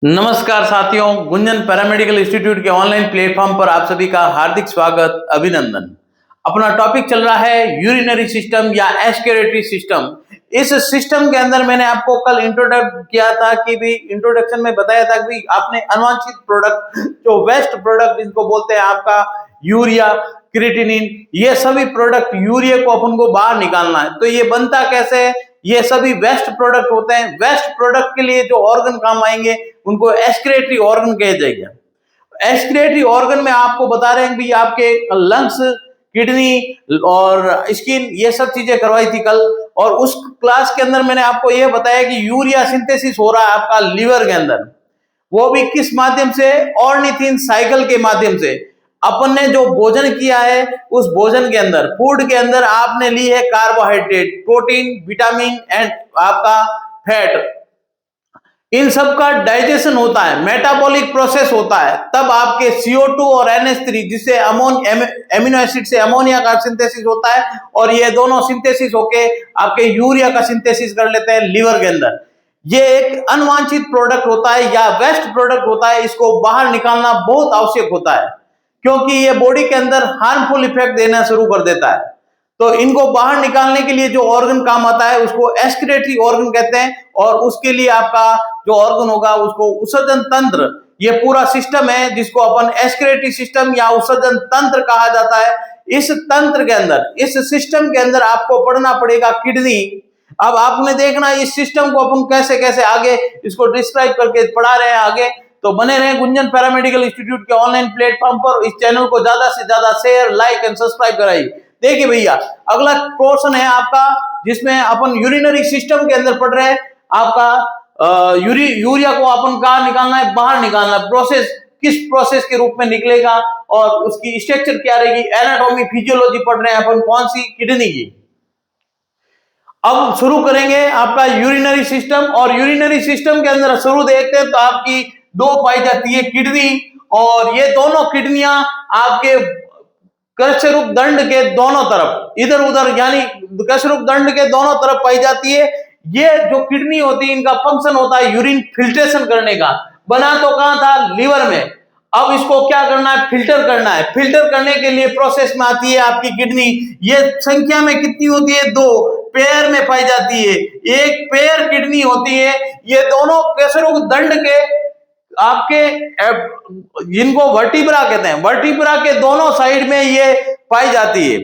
नमस्कार साथियों, Gunjan paramedical institute के ऑनलाइन प्लेटफॉर्म पर आप सभी का हार्दिक स्वागत, अभिनंदन। अपना टॉपिक चल रहा है यूरिनरी सिस्टम या एक्सक्रीटरी सिस्टम। इस सिस्टम के अंदर मैंने आपको कल इंट्रोडक्ट किया था कि भी इंट्रोडक्शन में बताया था कि आपने अनवांछित प्रोडक्ट, जो वेस्ट प्रोडक्ट जिनको बोलते हैं आपका यूरिया, क्रिएटिनिन, ये सभी प्रोडक्ट यूरिया को अपन को बाहर निकालना है। तो ये बनता कैसे है? ये सभी वेस्ट प्रोडक्ट होते हैं। वेस्ट प्रोडक्ट के लिए जो ऑर्गन काम आएंगे उनको एक्सक्रीटरी ऑर्गन कहा जाएगा। एक्सक्रीटरी ऑर्गन में आपको बता रहे हैं कि आपके लंग्स, किडनी और स्किन, ये सब चीजें करवाई थी कल। और उस क्लास के अंदर मैंने आपको यह बताया कि यूरिया सिंथेसिस हो रहा है आपका लीवर के अंदर, वो भी किस माध्यम से? ऑर्निथिन साइकिल के माध्यम से। अपन ने जो भोजन किया है उस भोजन के अंदर, फूड के अंदर आपने ली है कार्बोहाइड्रेट, प्रोटीन, विटामिन एंड आपका फैट, इन सब का डाइजेशन होता है, मेटाबॉलिक प्रोसेस होता है, तब आपके CO2 और NH3 जिससे एमिनो एसिड से अमोनिया का सिंथेसिस होता है, और ये दोनों सिंथेसिस होके आपके यूरिया का सिंथेसिस कर लेते हैं लीवर के अंदर। ये एक अनवांछित प्रोडक्ट होता है या वेस्ट प्रोडक्ट होता है, इसको बाहर निकालना बहुत आवश्यक होता है क्योंकि ये बॉडी के अंदर हार्मफुल इफेक्ट देना शुरू कर देता है। तो इनको बाहर निकालने के लिए जो ऑर्गन काम आता है उसको एक्सक्रीटरी ऑर्गन कहते हैं, और उसके लिए आपका जो ऑर्गन होगा उसको उत्सर्जन तंत्र, ये पूरा सिस्टम है जिसको अपन एक्सक्रीटरी सिस्टम या उत्सर्जन तंत्र कहा जाता है। इस तंत्र के अंदर, इस सिस्टम के अंदर आपको पढ़ना पड़ेगा किडनी। अब आपने देखना इस सिस्टम को अपन कैसे कैसे आगे इसको डिस्क्राइब करके पढ़ा रहे हैं आगे। तो बने रहे गुंजन पैरामेडिकल इंस्टीट्यूट के ऑनलाइन प्लेटफॉर्म पर। इस चैनल को ज्यादा से ज्यादा शेयर, लाइक एंड सब्सक्राइब कराइए। देखिए भैया, अगला पोर्शन है आपका जिसमें अपन यूरिनरी सिस्टम के अंदर पढ़ रहे हैं। आपका यूरिया को अपन कहाँ निकालना है? बाहर निकालना है। प्रोसेस किस प्रोसेस के रूप में निकलेगा और उसकी स्ट्रक्चर क्या रहेगी? एनाटॉमी, फिजियोलॉजी पढ़ रहे हैं अपन, कौन सी? किडनी की। अब शुरू करेंगे आपका यूरिनरी सिस्टम। और यूरिनरी सिस्टम के अंदर शुरू देखते हैं तो आपकी दो पाई जाती है किडनी, और ये दोनों किडनियां आपके कशरूप दंड के दोनों तरफ, इधर उधर, यानी कशरूप दंड के दोनों तरफ पाई जाती है। ये जो किडनी होती है इनका फंक्शन होता है यूरिन फिल्ट्रेशन करने का। बना तो कहां था? लीवर में। अब इसको क्या करना है? फिल्टर करना है। फिल्टर करने के लिए प्रोसेस में आती है आपकी किडनी। ये संख्या में कितनी होती है? दो पेयर में पाई जाती है। एक पेयर किडनी होती है। ये दोनों कशरूप दंड के आपके, जिनको वर्टिब्रा कहते हैं, वर्टिब्रा के दोनों साइड में ये पाई जाती है।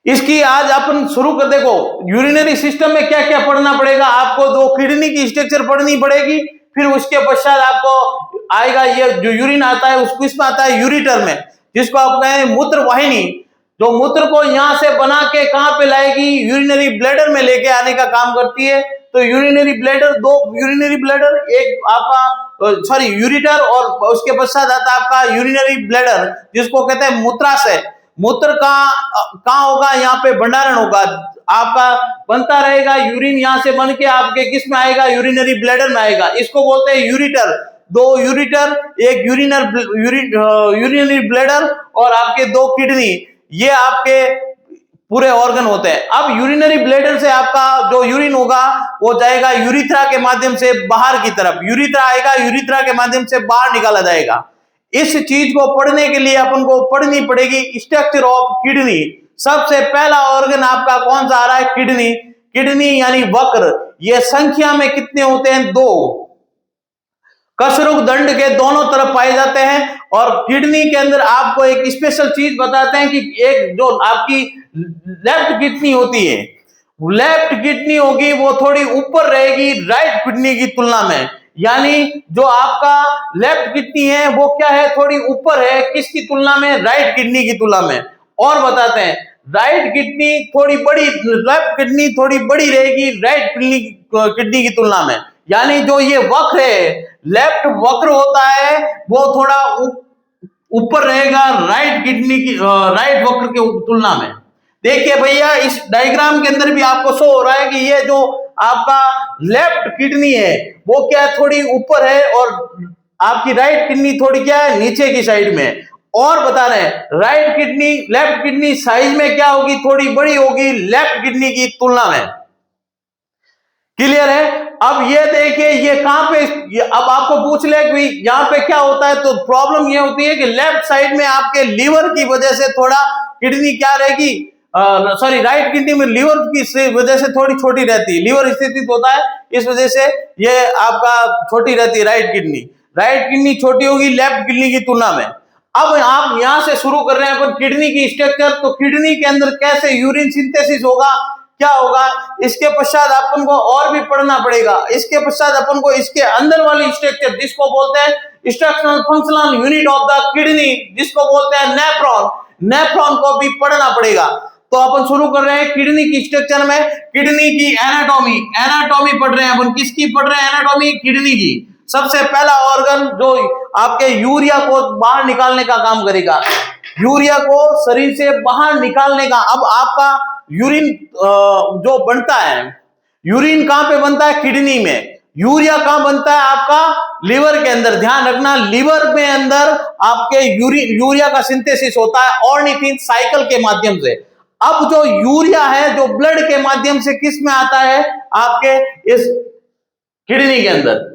इसकी आज अपन शुरू कर। देखो यूरिनरी सिस्टम में क्या क्या पढ़ना पड़ेगा आपको? दो किडनी की स्ट्रक्चर पढ़नी पड़ेगी, फिर उसके पश्चात आपको आएगा ये जो यूरिन आता है उसको, इसमें आता है यूरिटर में, जिसको आप कहें मूत्र वाहिनी, जो मूत्र को यहां से बना के कहां पे लाएगी? यूरिनरी ब्लैडर में लेके आने का काम करती है। तो यूरिनरी ब्लैडर, दो यूरिनरी ब्लैडर, एक आपका यूरिटर, और उसके पश्चात आता है आपका यूरिनरी ब्लैडर जिसको कहते हैं मूत्राशय। मूत्र कहाँ होगा? यहाँ पे भंडारण होगा आपका, बनता रहेगा यूरिन, यहाँ से बन के आपके किस में आएगा? यूरिनरी ब्लैडर में आएगा। इसको बोलते हैं यूरिटर। दो यूरिटर, एक यूरिनरी ब्लैडर और आपके दो किडनी, ये आपके पूरे ऑर्गन होते हैं। अब यूरिनरी ब्लैडर से आपका जो यूरिन होगा वो जाएगा यूरिथ्रा के माध्यम से बाहर की तरफ। यूरिथ्रा आएगा, यूरिथ्रा के माध्यम से बाहर निकाला जाएगा। इस चीज को पढ़ने के लिए अपन को पढ़नी पड़ेगी स्ट्रक्चर ऑफ किडनी। सबसे पहला ऑर्गन आपका कौन सा आ रहा है? किडनी। किडनी यानी वक्र, ये संख्या में कितने होते हैं? दो। कशरूप दंड के दोनों तरफ पाए जाते हैं। और किडनी के अंदर आपको एक स्पेशल चीज बताते हैं कि एक जो आपकी लेफ्ट किडनी होती है, लेफ्ट किडनी होगी वो थोड़ी ऊपर रहेगी राइट किडनी की तुलना में। यानी जो आपका लेफ्ट किडनी है वो क्या है? थोड़ी ऊपर है। किसकी तुलना में? राइट किडनी की तुलना में। और बताते हैं राइट किडनी थोड़ी बड़ी, लेफ्ट किडनी थोड़ी बड़ी रहेगी राइट किडनी की तुलना में। यानी जो ये वक्र है, लेफ्ट वक्र होता है, वो थोड़ा ऊपर रहेगा राइट किडनी की, राइट वक्र की तुलना में। देखिए भैया, इस डायग्राम के अंदर भी आपको शो हो रहा है कि ये जो आपका लेफ्ट किडनी है वो क्या है? थोड़ी ऊपर है, और आपकी राइट किडनी थोड़ी क्या है? नीचे की साइड में। और बता रहे हैं right kidney, left kidney size में क्या होगी? थोड़ी बड़ी होगी लेफ्ट किडनी की तुलना में। क्लियर है। अब ये देखिए ये कहां पे, अब आपको पूछ ले कि यहाँ पे क्या होता है, तो प्रॉब्लम ये होती है कि लेफ्ट साइड में आपके लीवर की वजह से थोड़ा किडनी क्या रहेगी, सॉरी राइट किडनी में लीवर की वजह से थोड़ी छोटी रहती है, लीवर स्थित होता है, इस वजह से ये आपका छोटी रहती है राइट किडनी छोटी होगी लेफ्ट किडनी की तुलना में। अब आप यहां से शुरू कर रहे हैं अपन किडनी की स्ट्रक्चर, तो किडनी के अंदर कैसे यूरिन सिंथेसिस होगा, क्या होगा, इसके पश्चात अपन को और भी पढ़ना पड़ेगा। इसके पश्चात अपन को इसके अंदर वाली स्ट्रक्चर जिसको बोलते हैं structural functional unit of the kidney, जिसको बोलते हैं नेफ्रॉन को भी पढ़ना पड़ेगा। तो अपन शुरू कर रहे हैं किडनी की स्ट्रक्चर में, किडनी की एनाटॉमी पढ़ रहे हैं अपन। किसकी पढ़ रहे हैं एनाटॉमी? किडनी की। सबसे पहला ऑर्गन जो आपके यूरिया को बाहर निकालने का काम करेगा, यूरिया को शरीर से बाहर निकालने का। अब आपका यूरिन जो बनता है, यूरिन कहां पे बनता है? किडनी में। यूरिया कहां बनता है? आपका लिवर के अंदर। ध्यान रखना, लिवर में अंदर आपके यूरिया का सिंथेसिस होता है ऑर्निथिन साइकिल के माध्यम से। अब जो यूरिया है जो ब्लड के माध्यम से किस में आता है? आपके इस किडनी के अंदर।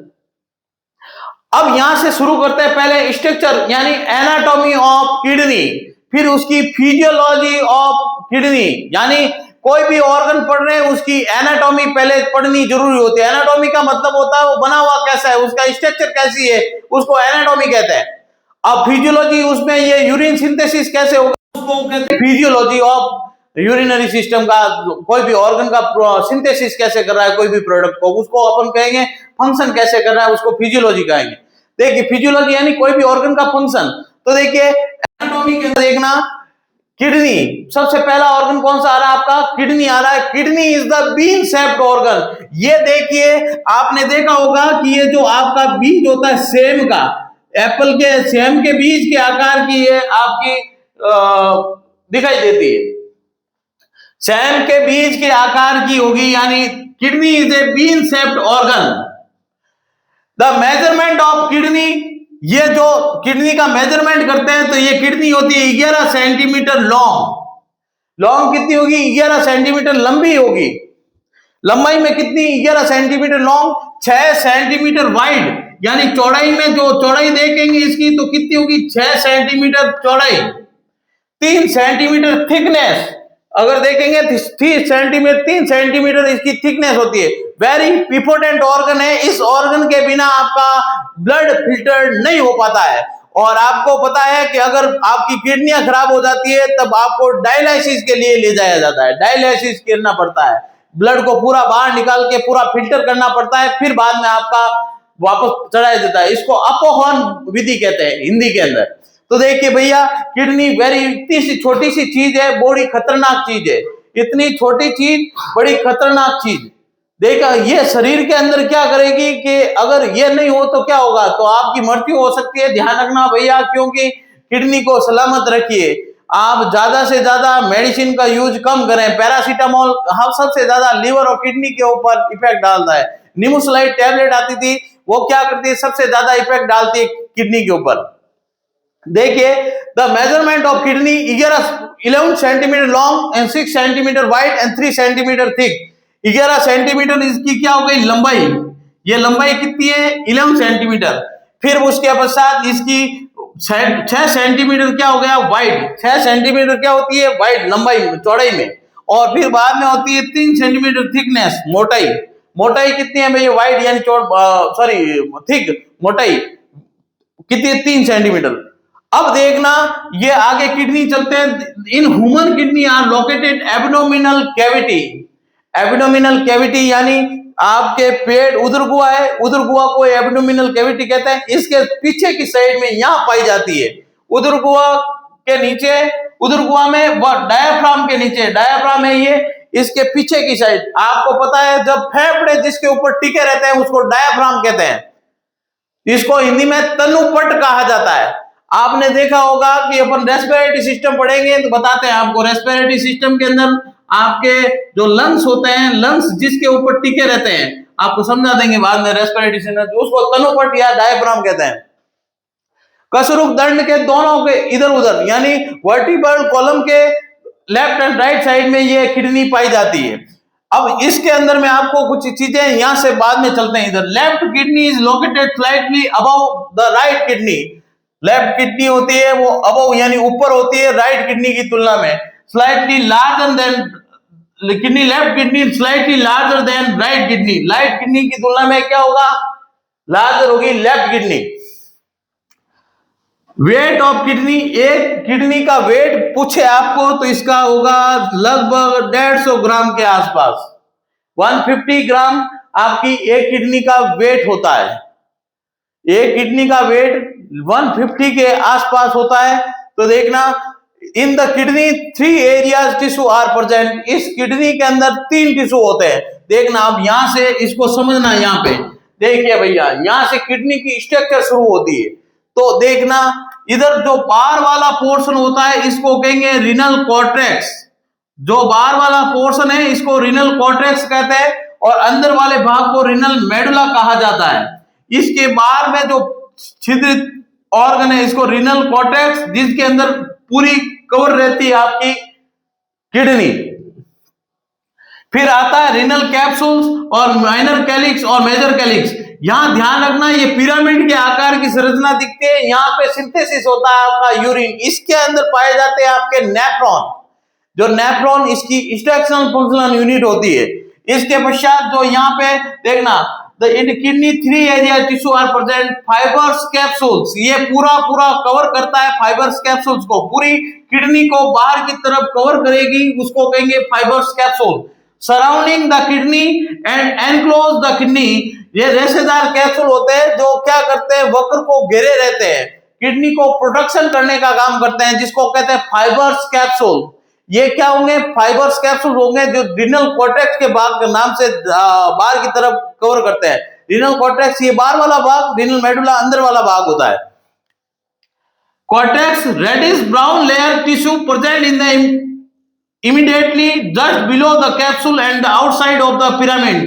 अब यहां से शुरू करते हैं पहले स्ट्रक्चर यानी एनाटॉमी ऑफ किडनी, फिर उसकी फिजियोलॉजी ऑफ किडनी, यानी कोई भी ऑर्गन पढ़ रहे हैं उसकी एनाटॉमी पहले पढ़नी जरूरी होती है। एनाटॉमी का मतलब होता है वो बना हुआ कैसा है, उसका स्ट्रक्चर कैसी है, उसको एनाटॉमी कहते हैं। अब फिजियोलॉजी, उसमें ये यूरिन सिंथेसिस कैसे होगा, उसको कहते हैं फिजियोलॉजी ऑफ यूरिनरी सिस्टम का। कोई भी ऑर्गन का सिंथेसिस कैसे कर रहा है कोई भी प्रोडक्ट को, उसको अपन कहेंगे फंक्शन कैसे कर रहा है, उसको फिजियोलॉजी कहेंगे। देखिए फिजियोलॉजी यानी कोई भी ऑर्गन का फंक्शन। तो देखिए एनाटॉमी के अंदर देखना, किडनी सबसे पहला ऑर्गन कौन सा आ रहा है आपका? किडनी आ रहा है। Kidney is the bean shaped organ. ये देखिए आपने देखा होगा कि ये जो आपका बीज होता है सेम का, एप्पल के सेम के बीज के आकार की ये आपकी दिखाई देती है, सेम के बीज के आकार की होगी, यानी kidney is a bean shaped organ. The measurement of kidney, ये जो किडनी का मेजरमेंट करते हैं तो ये किडनी होती है 11 सेंटीमीटर लॉन्ग कितनी होगी? 11 सेंटीमीटर लंबी होगी। लंबाई में कितनी? 11 सेंटीमीटर लॉन्ग, 6 सेंटीमीटर वाइड, यानी चौड़ाई में जो चौड़ाई देखेंगे इसकी तो कितनी होगी? 6 सेंटीमीटर चौड़ाई, 3 सेंटीमीटर थिकनेस। अगर देखेंगे 3 सेंटीमीटर इसकी थिकनेस होती है। वेरी इंपॉर्टेंट ऑर्गन है, इस ऑर्गन के बिना आपका ब्लड फिल्टर नहीं हो पाता है। और आपको पता है कि अगर आपकी किडनियां खराब हो जाती है तब आपको डायलिसिस के लिए ले जाया जाता है, डायलिसिस करना पड़ता है, ब्लड को पूरा बाहर निकाल के पूरा फिल्टर करना पड़ता है, फिर बाद में आपका वापस चढ़ाया जाता है। इसको अपोहन विधि कहते हैं हिंदी के अंदर। तो देखिए भैया किडनी वेरी इतनी सी छोटी सी चीज है, बड़ी खतरनाक चीज है, इतनी छोटी चीज बड़ी खतरनाक चीज। देखा ये शरीर के अंदर क्या करेगी कि अगर ये नहीं हो तो क्या होगा? तो आपकी मृत्यु हो सकती है। ध्यान रखना भैया, क्योंकि किडनी को सलामत रखिए। आप ज्यादा से ज्यादा मेडिसिन का यूज कम करें। पैरासीटामोल हम सबसे ज्यादा लीवर और किडनी के ऊपर इफेक्ट डालता है। निमोसलाइड टैबलेट आती थी, वो क्या करती है? सबसे ज्यादा इफेक्ट डालती है किडनी के ऊपर। देखिए the measurement of kidney 11 centimetre long and 6 centimetre wide and 3 centimetre thick. 11 centimetre इसकी क्या हो गई? लंबाई। ये लंबाई कितनी है? 11 सेंटीमीटर। फिर उसके पश्चात इसकी 6 सेंटीमीटर क्या हो गया? वाइड। 6 सेंटीमीटर क्या होती है? वाइड, लंबाई चौड़ाई में। और फिर बाद में होती है 3 सेंटीमीटर थिकनेस, मोटाई। मोटाई कितनी है भैया? वाइड यानी सॉरी थिक, मोटाई कितनी है? 3 सेंटीमीटर। अब देखना ये आगे किडनी चलते हैं। In human kidney are located abdominal cavity. Abdominal cavity यानी आपके पेट उदरगुहा है, उदरगुहा को एब्डोमिनल कैविटी कहते हैं। इसके पीछे की साइड में यहां पाई जाती है, उदरगुहा के नीचे, उदरगुहा में व डायाफ्राम के नीचे, डायाफ्राम है ये, इसके पीछे की साइड। आपको पता है जब फेफड़े जिसके ऊपर टिके रहते हैं उसको डायाफ्राम कहते हैं। इसको हिंदी में तनुपट कहा जाता है। आपने देखा होगा कि अपन रेस्पिरेटरी सिस्टम पढ़ेंगे तो बताते हैं आपको, रेस्पिरेटरी सिस्टम के अंदर आपके जो लंग्स होते हैं, लंग्स जिसके ऊपर टिके रहते हैं, आपको समझा देंगे बाद में रेस्पिरेटरी सिस्टम, उसको तनुपट या डायफ्राम कहते हैं। कसरूक दंड के दोनों के इधर उधर यानी वर्टिब्रल कॉलम के लेफ्ट एंड राइट साइड में ये किडनी पाई जाती है। अब इसके अंदर में आपको कुछ चीजें यहां से बाद में चलते हैं। इधर left kidney is located slightly above the right kidney. Left kidney होती है वो अबव यानी ऊपर होती है राइट किडनी की तुलना में। Slightly larger than kidney, left kidney slightly larger than right kidney. Right kidney की तुलना में क्या होगा, लार्जर होगी left kidney. Weight of kidney, एक किडनी का वेट पूछे आपको तो इसका होगा लगभग 150 ग्राम के आसपास। 150 ग्राम आपकी एक किडनी का वेट होता है। एक किडनी का वेट 150 के आसपास होता है। तो देखना, in the kidney 3 areas tissue are present. इस किडनी के अंदर 3 टिश्यू होते हैं। देखना, अब यहां से इसको समझना। यहाँ पे देखिए भैया, यहां से किडनी की स्ट्रक्चर शुरू होती है। तो देखना, इधर जो बाहर वाला पोर्शन होता है इसको कहेंगे रीनल कॉर्टेक्स। जो बाहर वाला पोर्शन है इसको रीनल कॉर्टेक्स कहते हैं और अंदर वाले भाग को रीनल मेडुला कहा जाता है। इसके बाहर में जो छिद्रित ऑर्गन है इसको रीनल कॉर्टेक्स, जिसके अंदर पूरी कवर रहती है आपकी किडनी। फिर आता है रीनल कैप्सूल्स और माइनर कैलिक्स और मेजर कैलिक्स। यहां ध्यान रखना, ये पिरामिड के आकार की संरचना दिखती है। यहाँ पे सिंथेसिस होता है आपका यूरिन। इसके अंदर पाए जाते हैं आपके नेफ्रॉन। जो नेफ्रॉन इसकी इंस्ट्रक्शनल फंक्शनल यूनिट होती है। इसके पश्चात जो यहाँ पे देखना, the in kidney 3 area tissue are present fibres capsules. ये पूरा कवर करता है फाइबर्स कैप्सूल्स को। पूरी किडनी को बाहर की तरफ कवर करेगी, उसको कहेंगे fibres capsule. Surrounding the kidney and enclose the kidney, ये रेशेदार कैप्सूल होते हैं जो क्या करते हैं, वक्र को घेरे रहते हैं, किडनी को प्रोटेक्शन करने का काम करते हैं, जिसको कहते हैं फाइबर्स कैप्सूल। ये क्या होंगे, फाइबर्स कैप्सूल होंगे जो रीनल कॉर्टेक्स के भाग के नाम से बाहर की तरफ कवर करते हैं। रीनल कॉर्टेक्स ये बाहर वाला भाग, रीनल मेडुला अंदर वाला भाग होता है। Cortex reddish brown layer tissue present in the immediately just below the capsule and the outside of the pyramid।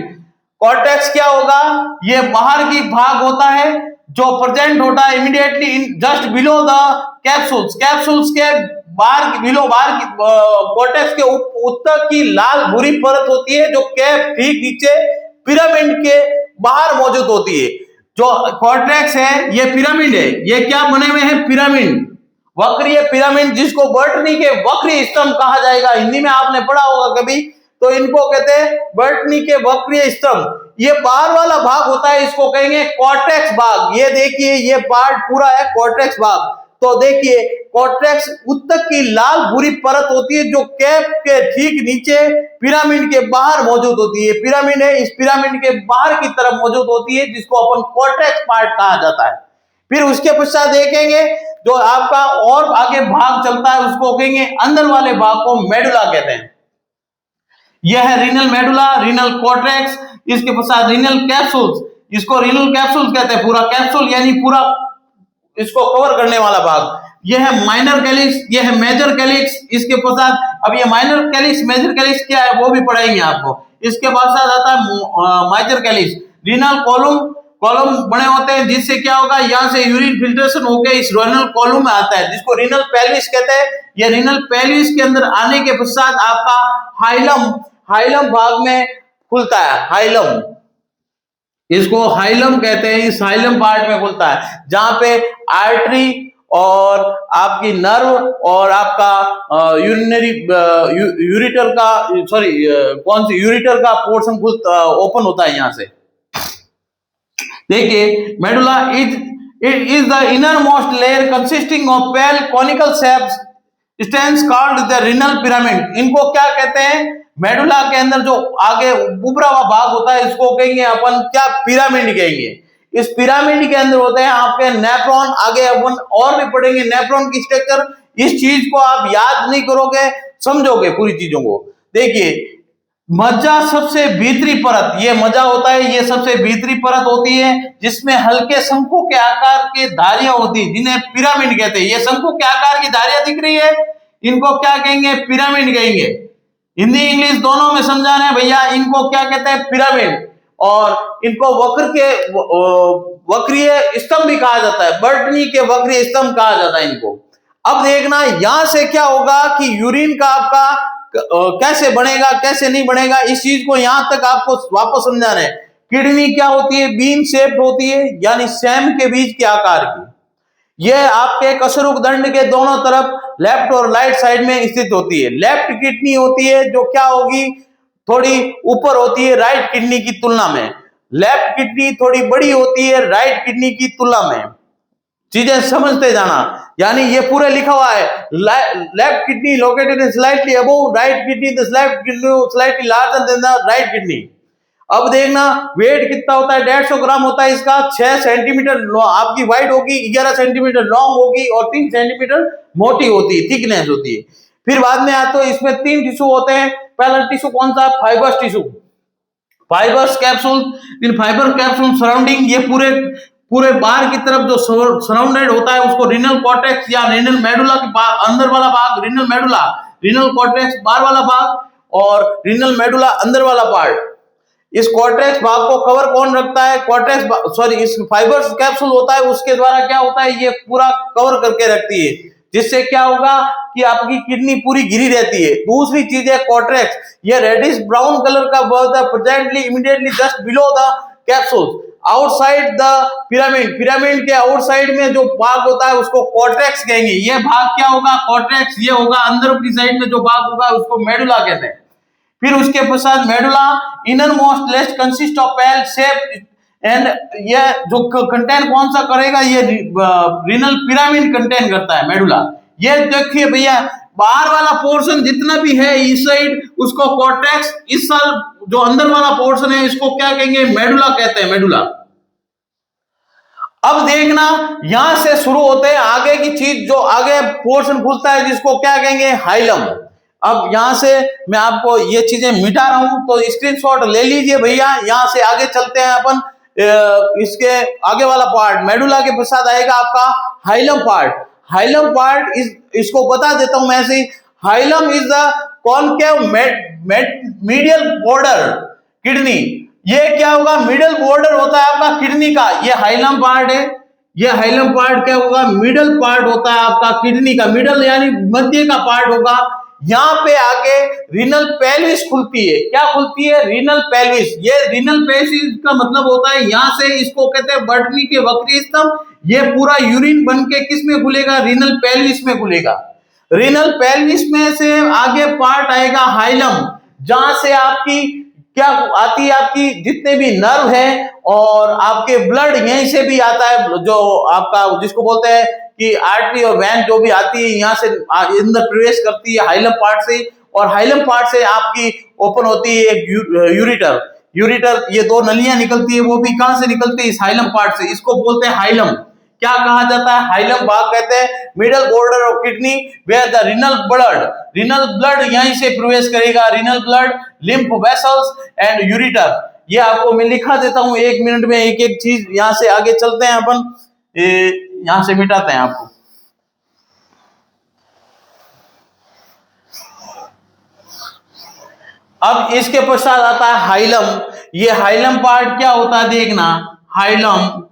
Cortex क्या होगा, ये बाहर की भाग होता है जो प्रेजेंट होता है immediately just below the capsules. Capsules के बाहर की कॉर्टेक्स के उत्तर की लाल भूरी परत होती है जो कैप ठीक नीचे पिरामिड के बाहर मौजूद होती है। जो कॉर्टेक्स है ये पिरामिड है। ये क्या बने हुए हैं, पिरामिड, वक्रीय पिरामिड, जिसको बॉटनी के वक्रीय स्तंभ कहा जाएगा। हिंदी में आपने पढ़ा होगा कभी, तो इनको कहते हैं बॉटनी के वक्रीय स्तंभ। ये बाहर वाला भाग होता है, इसको कहेंगे कॉर्टेक्स भाग। ये देखिए, ये पार्ट पूरा है कॉर्टेक्स भाग। तो देखिए, कॉर्टेक्स उत्तक की लाल भूरी परत होती है जो कैप के ठीक नीचे पिरामिड के बाहर मौजूद होती है। पिरामिड है, इस पिरामिड के बाहर की तरफ मौजूद होती है, जिसको अपन कॉर्टेक्स पार्ट कहा जाता है। फिर उसके पश्चात देखेंगे जो आपका और आगे भाग चलता है उसको कहेंगे, अंदर वाले भाग को मेडुला कहते हैं। यह है रीनल मेडुला, रीनल कॉर्टेक्स। इसके पश्चात रीनल कैप्सूल्स, इसको रीनल कैप्सूल कहते हैं। पूरा कैप्सूल यानी पूरा इसको कवर करने वाला भाग। यह है माइनर कैलिक्स, यह है मेजर कैलिक्स। इसके पश्चात अब ये माइनर कैलिक्स मेजर कैलिक्स क्या है वो भी पढ़ाएंगे आपको। इसके बाद आता है मेजर कैलिक्स। रीनल कॉलम बने होते हैं, जिससे क्या होगा, यहाँ से यूरिन फिल्ट्रेशन होकर इस रीनल कॉलम में आता है, जिसको रीनल पेल्विस कहते हैं। ये रीनल पेल्विस के अंदर आने के पश्चात आपका हाइलम भाग में खुलता है। हाइलम, इसको हाइलम कहते हैं। इस हाइलम पार्ट में खुलता है जहां पे आर्टरी और आपकी नर्व और आपका यूरिटर का पोर्शन ओपन होता है यहां से। देखिए, medulla is the inner most layer consisting of pale conical shapes stains called the renal pyramid. इनको क्या कहते हैं, मेडुला के अंदर जो आगे उभरा हुआ भाग होता है इसको कहेंगे अपन क्या, पिरामिड कहेंगे। इस पिरामिड के अंदर होते हैं आपके नेफ्रॉन। आगे अपन और भी पढ़ेंगे नेफ्रॉन की स्ट्रक्चर। इस चीज को आप याद नहीं करोगे, समझोगे पूरी चीजों को। देखिए, मज्जा सबसे भीतरी परत, ये मज्जा होता है, ये सबसे भीतरी परत होती है जिसमें हल्के शंकु के आकार की धारियां होती है, जिन्हें पिरामिड कहते हैं। ये शंकु के आकार की धारियां दिख रही है, इनको क्या कहेंगे, पिरामिड कहेंगे। हिंदी इंग्लिश दोनों में समझाना है भैया। इनको क्या कहते हैं, पिरामिड। और इनको वक्रीय स्तंभ भी कहा जाता है, बॉटनी के वक्रीय स्तंभ कहा जाता है इनको। अब देखना, यहां से क्या होगा कि यूरिन का आपका कैसे बनेगा कैसे नहीं बनेगा, इस चीज को यहां तक आपको वापस समझाना है। किडनी क्या होती है? बीन शेप्ड होती है, यानी सैम के बीज के आकार की। यह आपके कसरुकदंड के दोनों तरफ लेफ्ट और राइट साइड में स्थित होती है। लेफ्ट किडनी होती है जो क्या होगी, थोड़ी ऊपर होती है राइट किडनी की तुलना में। लेफ्ट किडनी थोड़ी बड़ी होती है राइट किडनी की तुलना में। चीजें समझते जाना, यानी ये पूरे लिखा हुआ है। Left kidney located slightly above right kidney, the left kidney slightly larger than the right kidney. अब देखना वेट कितना होता है, 150 ग्राम होता है इसका। 6 सेंटीमीटर आपकी वाइड होगी, 11 सेंटीमीटर लॉन्ग होगी और 3 सेंटीमीटर मोटी होती है, थिकनेस होती है। फिर बाद में आता है इसमें 3 टिश्यू होते हैं। पहला टिश्यू कौन सा? Fibres tissue, fibres capsule. इन फाइबर कैप्सूल सराउंडिंग, ये पूरे पूरे बाहर की तरफ जो सराउंडेड होता है उसको रीनल कॉर्टेक्स या रीनल मेडुला के अंदर वाला भाग रीनल मेडुला, रीनल कॉर्टेक्स बाहर वाला भाग और रीनल मेडुला अंदर वाला पार्ट। इस कॉर्टेक्स भाग को कवर कौन रखता है? कॉर्टेक्स सॉरी इस फाइबर्स कैप्सूल होता है, उसके द्वारा क्या होता है, ये पूरा कवर करके रखती है, जिससे क्या होगा कि आपकी किडनी पूरी घिरी रहती है। दूसरी चीज है कॉर्टेक्स, ये रेडिश ब्राउन कलर का होता है, presently immediately just below the capsule outside the pyramid. Pyramid के आउटसाइड में जो भाग होता है उसको कॉर्टेक्स कहेंगे। ये भाग क्या होगा? कॉर्टेक्स। ये होगा अंदर की साइड में जो भाग होगा उसको मेडुला कहते हैं। फिर उसके पश्चात medulla inner most last consist of pale shape and ये जो कंटेन कौन सा करेगा? ये रीनल पिरामिड कंटेन करता है मेडुला। ये देखिए भैया, बाहर वाला पोर्शन जितना भी है इस साइड उसको कॉर्टेक्स, इस साल जो अंदर वाला पोर्शन है इसको क्या कहेंगे? मेडुला कहते हैं, मेडुला। अब देखना यहां से शुरू होते हैं आगे की चीज, जो आगे पोर्शन खुलता है जिसको क्या कहेंगे? हाइलम। अब यहां से मैं आपको ये चीजें मिटा रहा हूं तो स्क्रीनशॉट ले लीजिए भैया। यहां से आगे चलते हैं अपन। इसके आगे वाला पार्ट मेडुला के पश्चात आएगा आपका हाइलम पार्ट। हाइलम पार्ट इसको बता देता हूं मैं ऐसे। Hilum is the concave medial border kidney. ये क्या होगा? मिडल बॉर्डर होता है आपका किडनी का, ये हाइलम पार्ट है। ये हाइलम पार्ट क्या होगा? मिडल पार्ट होता है आपका किडनी का, मिडल यानी मध्य का पार्ट होगा। यहाँ पे आगे रीनल पेल्विस खुलती है। क्या खुलती है? Renal pelvis. ये रीनल पेल्विस का मतलब होता है यहाँ से इसको कहते हैं बटनी के वक्री स्तंभ। ये पूरा यूरिन बन के किस में खुलेगा? रीनल पेल्विस में खुलेगा। रीनल पेल्विस में से आगे पार्ट आएगा हाइलम, जहां से आपकी क्या आती है? आपकी जितने भी नर्व है और आपके ब्लड यहीं से भी आता है, जो आपका जिसको बोलते हैं कि आर्टरी और वैन जो भी आती है यहाँ से अंदर प्रवेश करती है हाइलम पार्ट से। और हाइलम पार्ट से आपकी ओपन होती है एक यूरिटर। यूरिटर ये 2 नलियां निकलती है, वो भी कहां से निकलती है? इस हाइलम पार्ट से। इसको बोलते हैं हाइलम। क्या कहा जाता है? हाइलम भाग कहते हैं middle border of kidney where the renal blood यहीं से प्रवेश करेगा। Renal blood, lymph vessels and ureter. ये आपको मैं लिखा देता हूं 1 मिनट में एक एक चीज। यहां से आगे चलते हैं अपन, यहां से मिटाते हैं आपको। अब इसके पश्चात आता है हाइलम। ये हाइलम पार्ट क्या होता है देखना। हाइलम,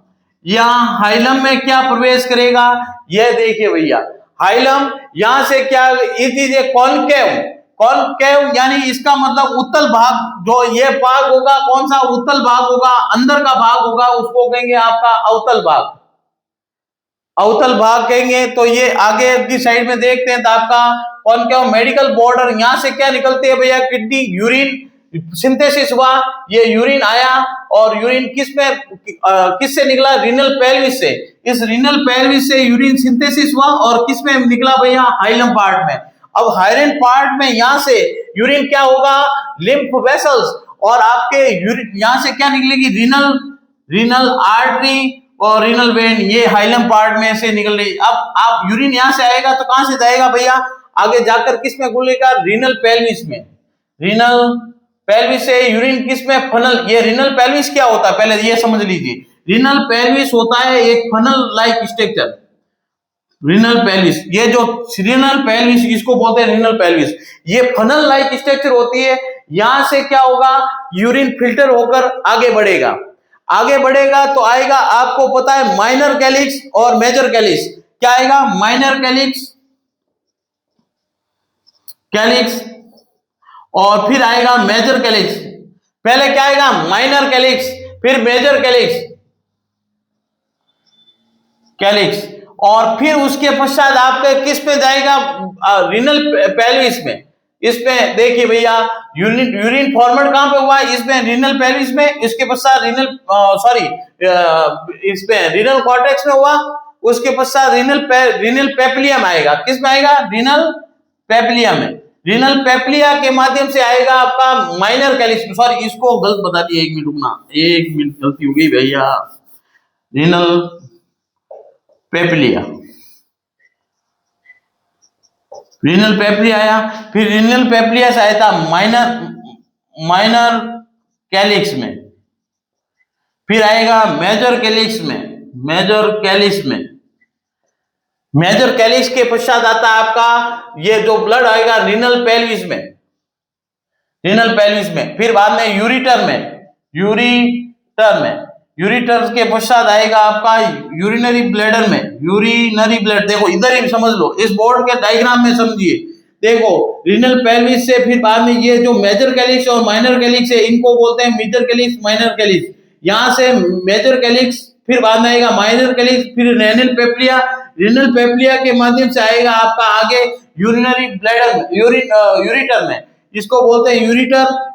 यहां हाइलम में क्या प्रवेश करेगा? ये देखिए भैया, हाइलम यहां से क्या, it is a concave. Concave यानी इसका मतलब उत्तल भाग। जो ये भाग होगा कौन सा? उत्तल भाग होगा, अंदर का भाग होगा, उसको कहेंगे आपका अवतल भाग। अवतल भाग कहेंगे। तो ये आगे की साइड में देखते हैं तो आपका कॉनकेव मेडिकल बॉर्डर। यहां से क्या निकलती है भैया? किडनी यूरिन सिंथेसिस हुआ, ये यूरिन आया और यूरिन किससे निकला? रीनल पेल्विस से। इस रीनल पेल्विस से यूरिन सिंथेसिस हुआ और किस में निकला भैया? हाइलम पार्ट में। अब हाइलम पार्ट में यहां से यूरिन क्या होगा? लिम्फ वेसल्स, और आपके यहां से क्या निकलेगी? रीनल आर्टरी और रीनल वेन। ये हाइलम पार्ट में से निकल रही। अब आप यूरिन यहां से आएगा तो कहां से जाएगा भैया? आगे जाकर किस में खुलेगा? रीनल पेल्विस में। रीनल पेल्विस से यूरिन किस में? फनल। ये रीनल पेल्विस क्या होता है पहले ये समझ लीजिए। रीनल पेल्विस होता है एक funnel like structure. Renal pelvis, ये जो रीनल पेल्विस इसको बोलते हैं रीनल पेल्विस। ये फनल लाइक स्ट्रक्चर होती है। यहां से क्या होगा? यूरिन फिल्टर होकर आगे बढ़ेगा। आगे बढ़ेगा तो आएगा, आपको पता है, माइनर कैलिक्स और मेजर कैलिक्स। क्या आएगा? माइनर कैलिक्स, और फिर आएगा मेजर कैलिक्स। पहले क्या आएगा? माइनर कैलिक्स, फिर मेजर कैलिक्स, और फिर उसके पश्चात आपके किस पे जाएगा? रीनल पेल्विस में। इसमें देखिए भैया, यूरिन फॉर्मेट कहां पे हुआ है? इसमें रीनल पेल्विस में, इसके पश्चात इसमें रीनल कॉर्टेक्स में हुआ, उसके पश्चात रीनल पेप्लियम आएगा। किस में आएगा? रीनल पेप्लिया में। रीनल पेप्लिया के माध्यम से आएगा आपका माइनर कैलिक्स। सॉरी, इसको गलत बता दिया, 1 मिनट रुकना, 1 मिनट गलती हो गई भैया। रीनल पेप्लिया, रीनल पेप्लिया आया, फिर रीनल पेप्लिया से आया था माइनर कैलिक्स में, फिर आएगा मेजर कैलिक्स में। मेजर कैलिक्स के पश्चात आता है आपका ये जो ब्लड आएगा रीनल पेल्विस में, फिर बाद में यूरिटर के पश्चात आएगा आपका यूरिनरी ब्लैडर। देखो इधर ही समझ लो, इस बोर्ड के डायग्राम में समझिए। देखो रीनल पेल्विस से फिर बाद में ये जो मेजर कैलिक्स और माइनर कैलिक्स है, इनको बोलते हैं मेजर कैलिक्स, माइनर कैलिक्स। यहां से मेजर कैलिक्स, फिर बाद में आएगा माइनर कैलिक्स, फिर रीनल पेप्लिया के माध्यम से आएगा आपका आगे यूरिनरी ब्लैडर, यूरिटर में, इसको बोलते हैं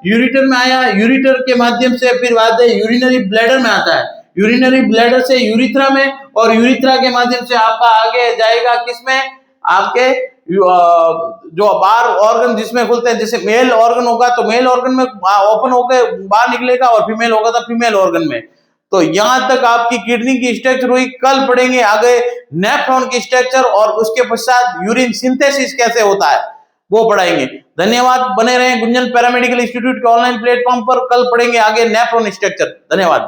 यूरिटर में आया। यूरिटर के माध्यम से फिर बाद में यूरिनरी ब्लैडर में आता है, यूरिनरी ब्लैडर से यूरिथ्रा में, और यूरिथ्रा के माध्यम से आपका आगे जाएगा किसमें? आपके जो बाहर ऑर्गन जिसमें खुलते हैं, जैसे मेल ऑर्गन होगा तो मेल ऑर्गन में ओपन होकर बाहर निकलेगा, और फीमेल होगा तो फीमेल ऑर्गन में। तो यहां तक आपकी किडनी की स्ट्रक्चर हुई। कल पढ़ेंगे आगे नेफ्रॉन की स्ट्रक्चर, और उसके पश्चात यूरिन सिंथेसिस कैसे होता है वो पढ़ाएंगे। धन्यवाद, बने रहें गुंजन पैरामेडिकल इंस्टीट्यूट के ऑनलाइन प्लेटफॉर्म पर। कल पढ़ेंगे आगे नेफ्रॉन स्ट्रक्चर। धन्यवाद।